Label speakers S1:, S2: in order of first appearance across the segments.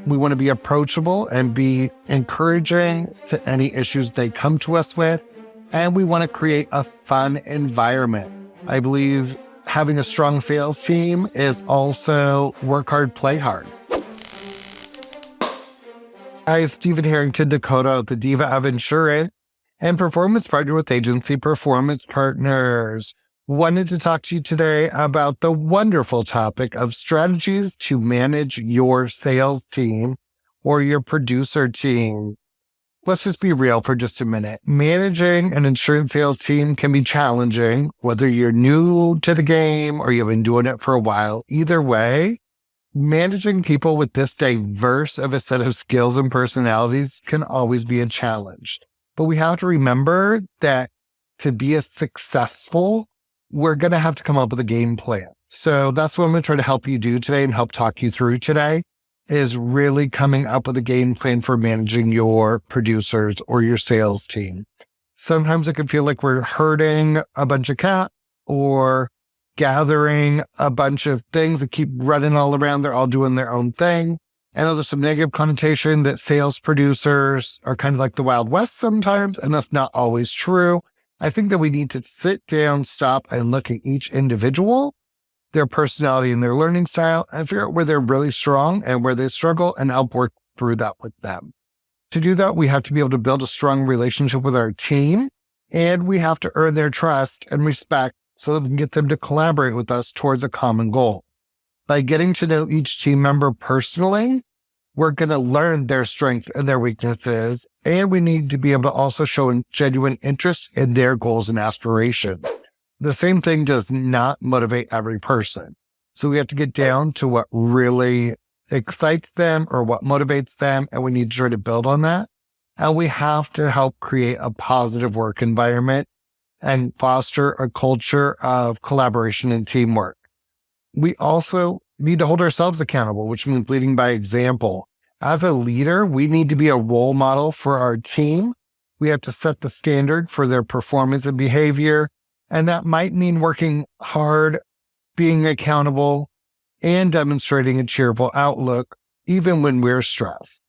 S1: We want to be approachable and be encouraging to any issues they come to us with. And we want to create a fun environment. I believe having a strong sales team is also work hard, play hard. Hi, Stephen Harrington, Dakota, the Diva of Insurance and Performance Partner with Agency Performance Partners. Wanted to talk to you today about the wonderful topic of strategies to manage your sales team or your producer team. Let's just be real for just a minute. Managing an insurance sales team can be challenging, whether you're new to the game or you've been doing it for a while. Either way, managing people with this diverse of a set of skills and personalities can always be a challenge. But we have to remember that to be as successful, we're going to have to come up with a game plan. So that's what I'm going to try to help you do today and help talk you through today, is really coming up with a game plan for managing your producers or your sales team. Sometimes it can feel like we're herding a bunch of cats or gathering a bunch of things that keep running all around. They're all doing their own thing. I know there's some negative connotation that sales producers are kind of like the Wild West sometimes, and that's not always true. I think that we need to sit down, stop, and look at each individual, their personality and their learning style, and figure out where they're really strong and where they struggle and help work through that with them. To do that, we have to be able to build a strong relationship with our team, and we have to earn their trust and respect so that we can get them to collaborate with us towards a common goal. By getting to know each team member personally, we're going to learn their strengths and their weaknesses, and we need to be able to also show genuine interest in their goals and aspirations. The same thing does not motivate every person. So we have to get down to what really excites them or what motivates them, and we need to try to build on that. And we have to help create a positive work environment and foster a culture of collaboration and teamwork. We also need to hold ourselves accountable, which means leading by example. As a leader, we need to be a role model for our team. We have to set the standard for their performance and behavior. And that might mean working hard, being accountable, and demonstrating a cheerful outlook, even when we're stressed.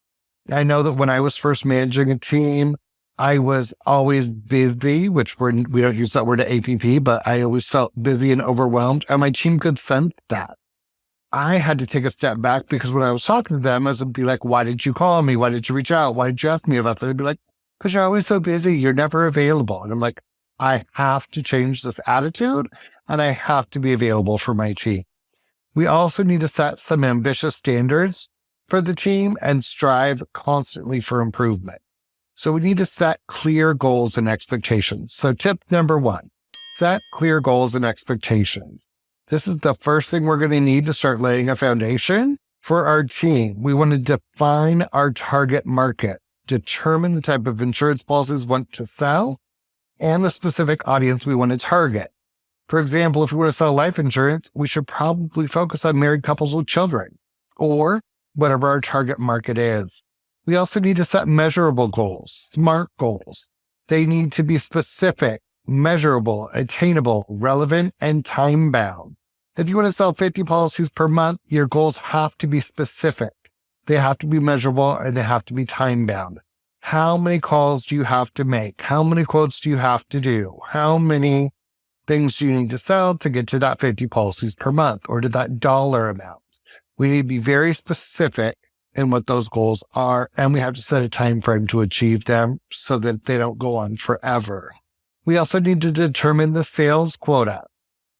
S1: I know that when I was first managing a team, I was always busy, which we don't use that word at APP, but I always felt busy and overwhelmed, and my team could sense that. I had to take a step back because when I was talking to them, I would be like, why did you call me? Why did you reach out? Why did you ask me about that? They'd be like, because you're always so busy. You're never available. And I'm like, I have to change this attitude and I have to be available for my team. We also need to set some ambitious standards for the team and strive constantly for improvement. So we need to set clear goals and expectations. So tip number 1, set clear goals and expectations. This is the first thing we're going to need to start laying a foundation for our team. We want to define our target market, determine the type of insurance policies we want to sell, and the specific audience we want to target. For example, if we want to sell life insurance, we should probably focus on married couples with children, or whatever our target market is. We also need to set measurable goals, SMART goals. They need to be specific, measurable, attainable, relevant, and time-bound. If you want to sell 50 policies per month, your goals have to be specific. They have to be measurable and they have to be time-bound. How many calls do you have to make? How many quotes do you have to do? How many things do you need to sell to get to that 50 policies per month or to that dollar amount? We need to be very specific in what those goals are, and we have to set a time frame to achieve them so that they don't go on forever. We also need to determine the sales quota.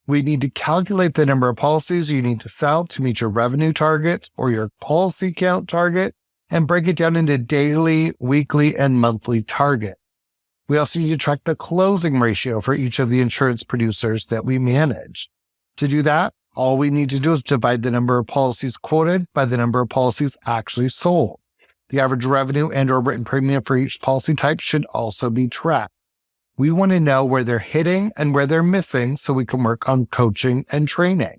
S1: We need to calculate the number of policies you need to sell to meet your revenue targets or your policy count target and break it down into daily, weekly, and monthly target. We also need to track the closing ratio for each of the insurance producers that we manage. To do that, all we need to do is divide the number of policies quoted by the number of policies actually sold. The average revenue and or written premium for each policy type should also be tracked. We want to know where they're hitting and where they're missing so we can work on coaching and training.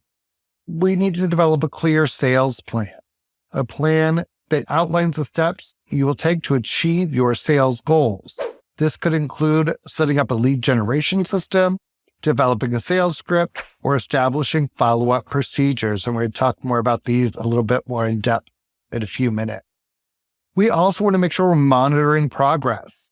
S1: We need to develop a clear sales plan, a plan that outlines the steps you will take to achieve your sales goals. This could include setting up a lead generation system, developing a sales script, or establishing follow-up procedures. And we're going to talk more about these a little bit more in depth in a few minutes. We also want to make sure we're monitoring progress.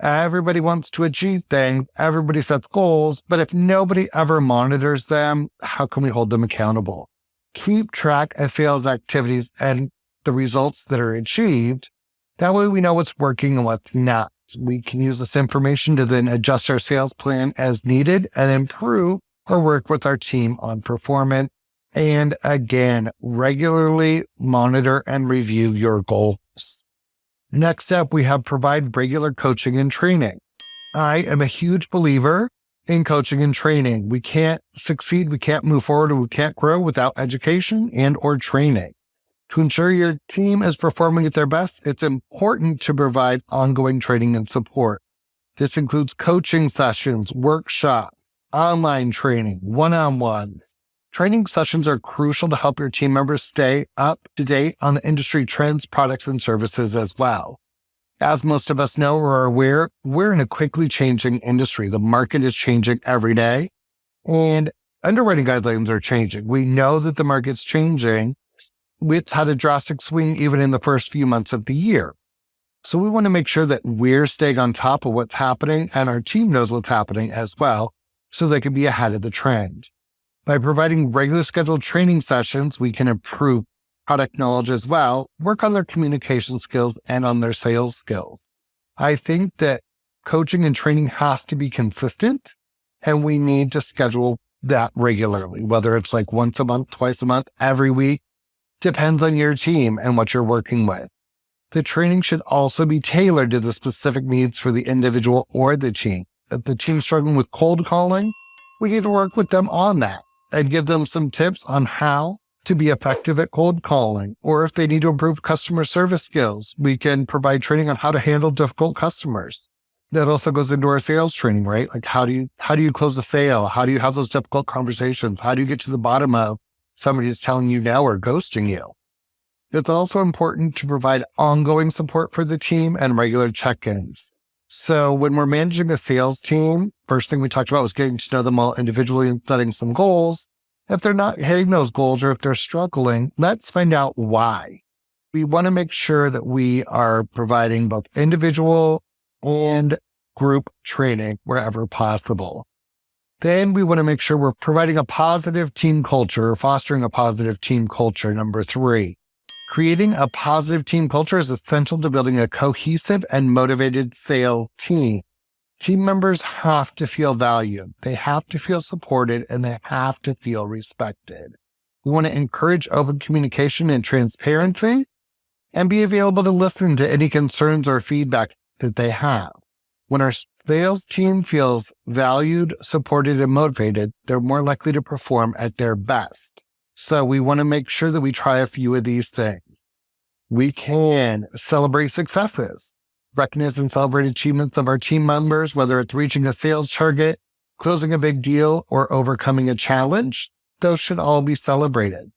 S1: Everybody wants to achieve things, everybody sets goals, but if nobody ever monitors them, how can we hold them accountable? Keep track of sales activities and the results that are achieved. That way we know what's working and what's not. We can use this information to then adjust our sales plan as needed and improve or work with our team on performance. And again, regularly monitor and review your goals. Next up, we have provide regular coaching and training. I am a huge believer in coaching and training. We can't succeed, we can't move forward, or we can't grow without education and or training. To ensure your team is performing at their best, it's important to provide ongoing training and support. This includes coaching sessions, workshops, online training, one-on-ones. Training sessions are crucial to help your team members stay up to date on the industry trends, products, and services as well. As most of us know or are aware, we're in a quickly changing industry. The market is changing every day, and underwriting guidelines are changing. We know that the market's changing. It's had a drastic swing even in the first few months of the year. So we want to make sure that we're staying on top of what's happening and our team knows what's happening as well, so they can be ahead of the trend. By providing regular scheduled training sessions, we can improve product knowledge as well, work on their communication skills and on their sales skills. I think that coaching and training has to be consistent, and we need to schedule that regularly, whether it's like once a month, twice a month, every week, depends on your team and what you're working with. The training should also be tailored to the specific needs for the individual or the team. If the team's struggling with cold calling, we need to work with them on that and give them some tips on how to be effective at cold calling. Or if they need to improve customer service skills, we can provide training on how to handle difficult customers. That also goes into our sales training, right? Like how do you close a sale? How do you have those difficult conversations? How do you get to the bottom of somebody who's telling you no or ghosting you? It's also important to provide ongoing support for the team and regular check-ins. So when we're managing a sales team, first thing we talked about was getting to know them all individually and setting some goals. If they're not hitting those goals or if they're struggling, let's find out why. We want to make sure that we are providing both individual and group training wherever possible. Then we want to make sure we're providing a positive team culture or fostering a positive team culture. Number 3. Creating a positive team culture is essential to building a cohesive and motivated sales team. Team members have to feel valued, they have to feel supported, and they have to feel respected. We want to encourage open communication and transparency and be available to listen to any concerns or feedback that they have. When our sales team feels valued, supported, and motivated, they're more likely to perform at their best. So we want to make sure that we try a few of these things. We can celebrate successes, recognize and celebrate achievements of our team members, whether it's reaching a sales target, closing a big deal, or overcoming a challenge. Those should all be celebrated.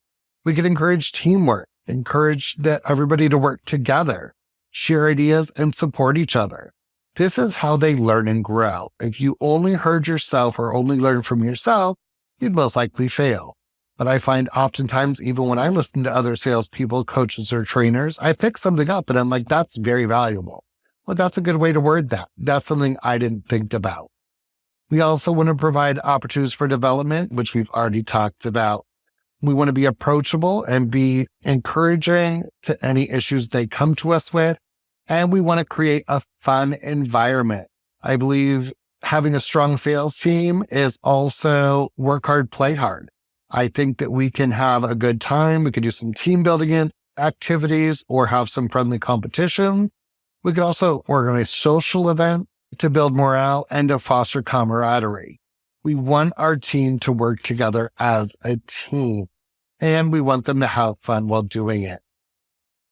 S1: We can encourage teamwork, encourage everybody to work together, share ideas, and support each other. This is how they learn and grow. If you only heard yourself or only learn from yourself, you'd most likely fail. But I find oftentimes, even when I listen to other salespeople, coaches, or trainers, I pick something up and I'm like, that's very valuable. Well, that's a good way to word that. That's something I didn't think about. We also want to provide opportunities for development, which we've already talked about. We want to be approachable and be encouraging to any issues they come to us with. And we want to create a fun environment. I believe having a strong sales team is also work hard, play hard. I think that we can have a good time. We could do some team building activities or have some friendly competition. We could also organize social events to build morale and to foster camaraderie. We want our team to work together as a team, and we want them to have fun while doing it.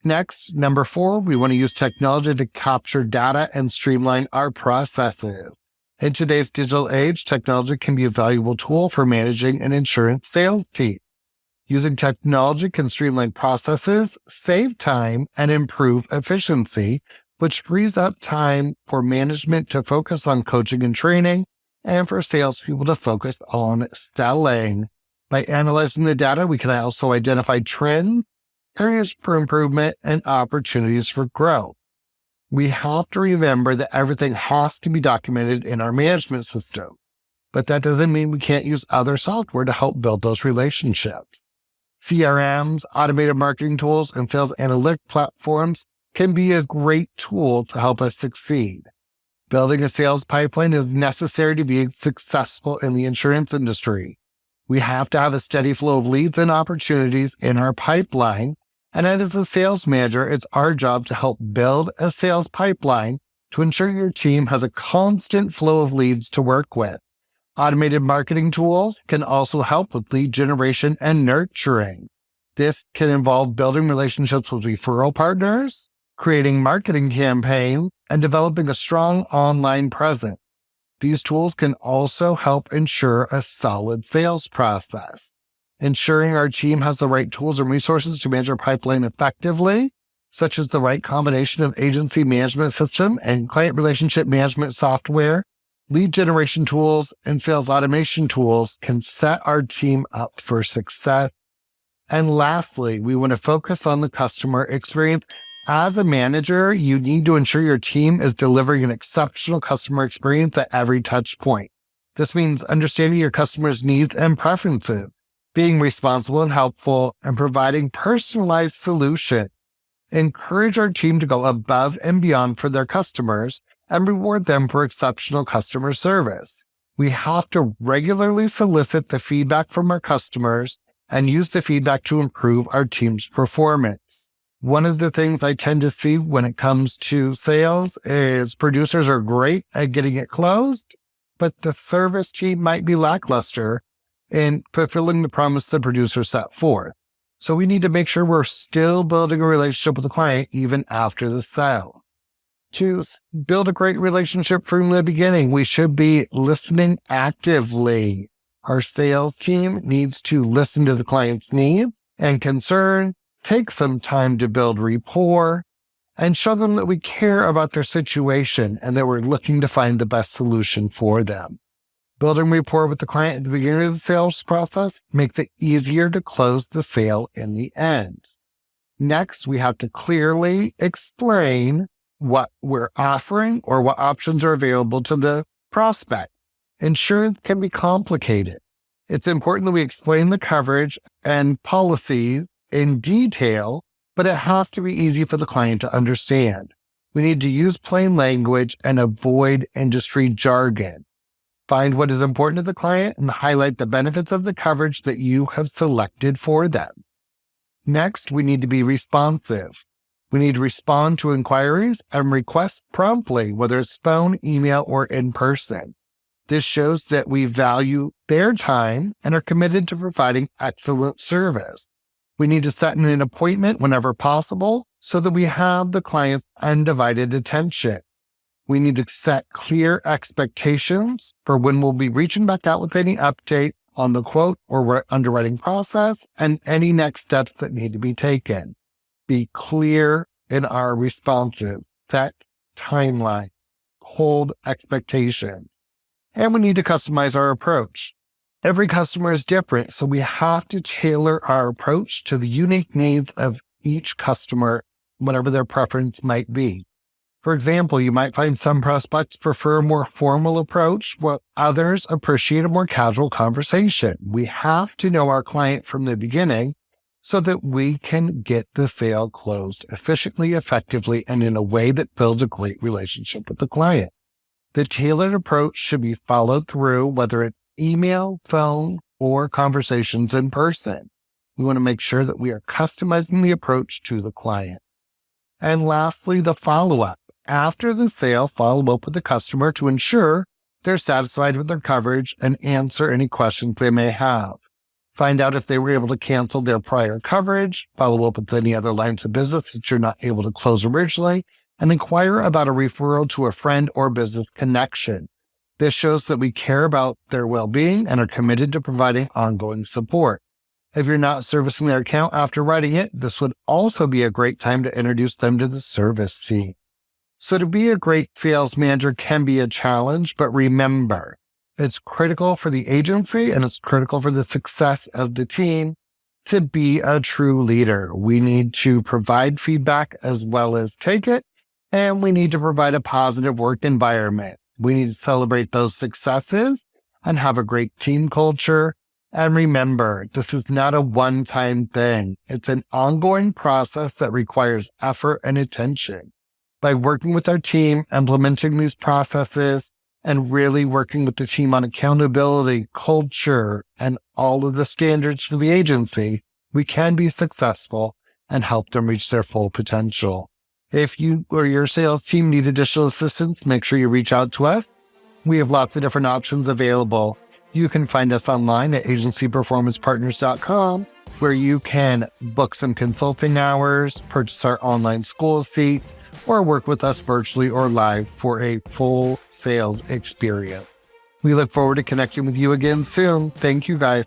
S1: Next, number 4, we want to use technology to capture data and streamline our processes. In today's digital age, technology can be a valuable tool for managing an insurance sales team. Using technology can streamline processes, save time, and improve efficiency, which frees up time for management to focus on coaching and training and for salespeople to focus on selling. By analyzing the data, we can also identify trends areas for improvement, and opportunities for growth. We have to remember that everything has to be documented in our management system, but that doesn't mean we can't use other software to help build those relationships. CRMs, automated marketing tools, and sales analytic platforms can be a great tool to help us succeed. Building a sales pipeline is necessary to be successful in the insurance industry. We have to have a steady flow of leads and opportunities in our pipeline. And as a sales manager, it's our job to help build a sales pipeline to ensure your team has a constant flow of leads to work with. Automated marketing tools can also help with lead generation and nurturing. This can involve building relationships with referral partners, creating marketing campaigns, and developing a strong online presence. These tools can also help ensure a solid sales process. Ensuring our team has the right tools and resources to manage our pipeline effectively, such as the right combination of agency management system and client relationship management software, lead generation tools, and sales automation tools, can set our team up for success. And lastly, we want to focus on the customer experience. As a manager, you need to ensure your team is delivering an exceptional customer experience at every touch point. This means understanding your customers' needs and preferences, being responsible and helpful, and providing personalized solutions. Encourage our team to go above and beyond for their customers and reward them for exceptional customer service. We have to regularly solicit the feedback from our customers and use the feedback to improve our team's performance. One of the things I tend to see when it comes to sales is producers are great at getting it closed, but the service team might be lackluster in fulfilling the promise the producer set forth. So we need to make sure we're still building a relationship with the client even after the sale. To build a great relationship from the beginning, we should be listening actively. Our sales team needs to listen to the client's needs and concern, take some time to build rapport, and show them that we care about their situation and that we're looking to find the best solution for them. Building rapport with the client at the beginning of the sales process makes it easier to close the sale in the end. Next, we have to clearly explain what we're offering or what options are available to the prospect. Insurance can be complicated. It's important that we explain the coverage and policies in detail, but it has to be easy for the client to understand. We need to use plain language and avoid industry jargon. Find what is important to the client and highlight the benefits of the coverage that you have selected for them. Next, we need to be responsive. We need to respond to inquiries and requests promptly, whether it's phone, email, or in person. This shows that we value their time and are committed to providing excellent service. We need to set an appointment whenever possible so that we have the client's undivided attention. We need to set clear expectations for when we'll be reaching back out with any update on the quote or underwriting process and any next steps that need to be taken. Be clear in our responses, set timeline, hold expectations, and we need to customize our approach. Every customer is different, so we have to tailor our approach to the unique needs of each customer, whatever their preference might be. For example, you might find some prospects prefer a more formal approach, while others appreciate a more casual conversation. We have to know our client from the beginning so that we can get the sale closed efficiently, effectively, and in a way that builds a great relationship with the client. The tailored approach should be followed through, whether it's email, phone, or conversations in person. We want to make sure that we are customizing the approach to the client. And lastly, the follow-up. After the sale, follow up with the customer to ensure they're satisfied with their coverage and answer any questions they may have. Find out if they were able to cancel their prior coverage, follow up with any other lines of business that you're not able to close originally, and inquire about a referral to a friend or business connection. This shows that we care about their well-being and are committed to providing ongoing support. If you're not servicing their account after writing it, this would also be a great time to introduce them to the service team. So to be a great sales manager can be a challenge, but remember, it's critical for the agency and it's critical for the success of the team to be a true leader. We need to provide feedback as well as take it, and we need to provide a positive work environment. We need to celebrate those successes and have a great team culture. And remember, this is not a one-time thing. It's an ongoing process that requires effort and attention. By working with our team, implementing these processes, and really working with the team on accountability, culture, and all of the standards for the agency, we can be successful and help them reach their full potential. If you or your sales team need additional assistance, make sure you reach out to us. We have lots of different options available. You can find us online at agencyperformancepartners.com, where you can book some consulting hours, purchase our online school seats, or work with us virtually or live for a full sales experience. We look forward to connecting with you again soon. Thank you, guys.